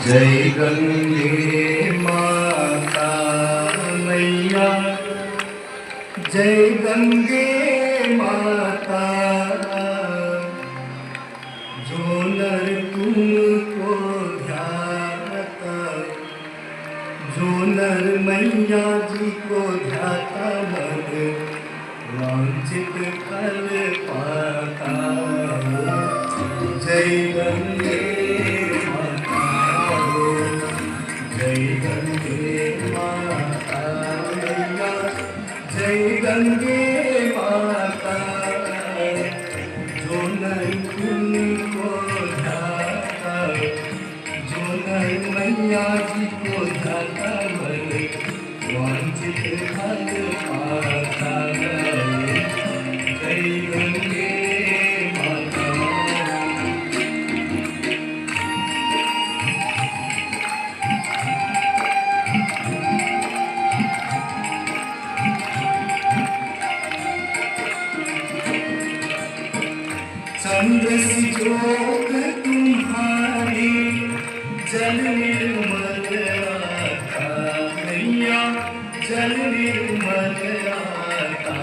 जय गंगे माता मैया, जय गंगे माता। जो नर तुमको ध्याता, जो नर मैया जी को ध्याता, मन वांछित फल पाता। जय गंगे माता, जय गंगे माता मैया, जय गंगे माता। जो नर तुमको ध्याता, जो नर मैया जी को ध्याता, मन वांछित फल पाता। जय गंगे माता। चंद्र सी ज्योत तुम्हारी, जल निर्मल आता मैया, जल निर्मल आता।